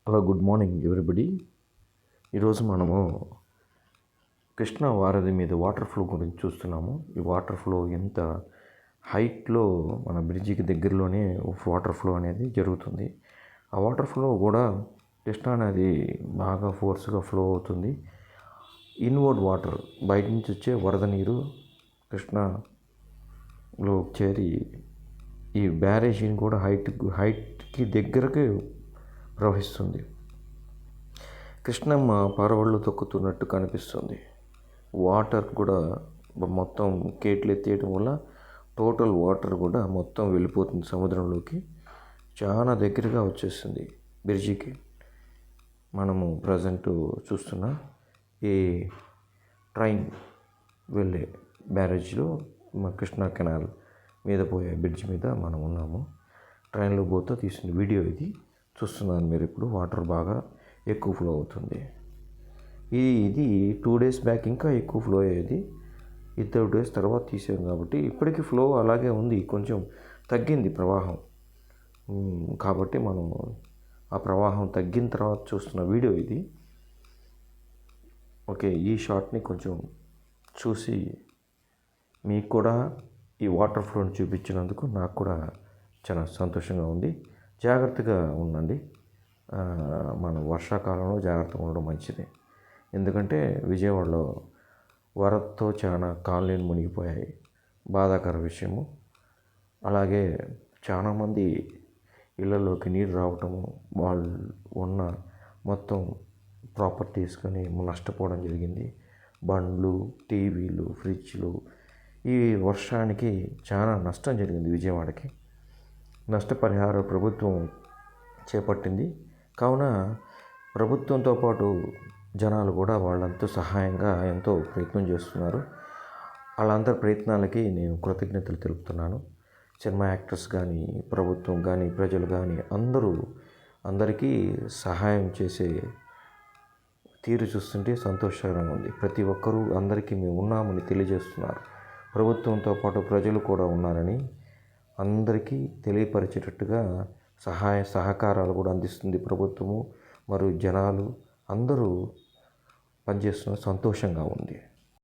Hello, good morning everybody. ఈరోజు మనము కృష్ణా వారధి మీద వాటర్ ఫ్లో గురించి చూస్తున్నాము. ఈ వాటర్ ఫ్లో ఎంత హైట్లో మన బ్రిడ్జికి దగ్గరలోనే వాటర్ ఫ్లో అనేది జరుగుతుంది. ఆ వాటర్ ఫ్లో కూడా కృష్ణా నది బాగా ఫోర్స్గా ఫ్లో అవుతుంది. ఇన్వర్డ్ వాటర్ బయట నుంచి వచ్చే వరద నీరు కృష్ణాలో చేరి ఈ బ్యారేజీని కూడా హైట్కి దగ్గరకి ప్రవహిస్తుంది. కృష్ణమ్మ పరవళ్ళు తొక్కుతున్నట్టు కనిపిస్తుంది. వాటర్ కూడా మొత్తం కేట్లు ఎత్తేయడం వల్ల టోటల్ వాటర్ కూడా మొత్తం వెళ్ళిపోతుంది సముద్రంలోకి. చాలా దగ్గరగా వచ్చేసింది బ్రిడ్జికి. మనము ప్రజెంట్ చూస్తున్న ఈ ట్రైన్ వెళ్ళే బ్యారేజ్లో కృష్ణా కెనాల్ మీద పోయే బ్రిడ్జ్ మీద మనం ఉన్నాము. ట్రైన్లో పోతే తీసిన వీడియో ఇది చూస్తున్నాను. మీరు ఇప్పుడు వాటర్ బాగా ఎక్కువ ఫ్లో అవుతుంది. ఇది 2 days బ్యాక్ ఇంకా ఎక్కువ ఫ్లో అయ్యేది. ఈ 3 days తర్వాత తీసాం కాబట్టి ఇప్పటికీ ఫ్లో అలాగే ఉంది. కొంచెం తగ్గింది ప్రవాహం. కాబట్టి మనం ఆ ప్రవాహం తగ్గిన తర్వాత చూస్తున్న వీడియో ఇది. ఓకే, ఈ షాట్ని కొంచెం చూసి మీకు కూడా ఈ వాటర్ ఫ్లోని చూపించినందుకు నాకు కూడా చాలా సంతోషంగా ఉంది. జాగ్రత్తగా ఉండండి. మనం వర్షాకాలంలో జాగ్రత్తగా ఉండడం మంచిది. ఎందుకంటే విజయవాడలో వరదతో చాలా కాలనీలు మునిగిపోయాయి. బాధాకర విషయము. అలాగే చాలామంది ఇళ్లలోకి నీరు రావటము, వాళ్ళు ఉన్న మొత్తం ప్రాపర్టీస్ని నష్టపోవడం జరిగింది. బండ్లు, టీవీలు, ఫ్రిడ్జ్లు. ఈ వర్షానికి చాలా నష్టం జరిగింది విజయవాడకి. నష్టపరిహారం ప్రభుత్వం చేపట్టింది. కావున ప్రభుత్వంతో పాటు జనాలు కూడా వాళ్ళంతా సహాయంగా ఎంతో ప్రయత్నం చేస్తున్నారు. వాళ్ళందరి ప్రయత్నాలకి నేను కృతజ్ఞతలు తెలుపుతున్నాను. సినిమా యాక్టర్స్ కానీ, ప్రభుత్వం కానీ, ప్రజలు కానీ అందరికీ సహాయం చేసే తీరు చూస్తుంటే సంతోషకరంగా ఉంది. ప్రతి ఒక్కరూ అందరికీ మేము ఉన్నామని తెలియజేస్తున్నారు. ప్రభుత్వంతో పాటు ప్రజలు కూడా ఉన్నారని అందరికీ తెలియపరిచేటట్టుగా సహకారాలు కూడా అందిస్తుంది ప్రభుత్వము. మరియు జనాలు అందరూ పనిచేస్తున్న సంతోషంగా ఉంది.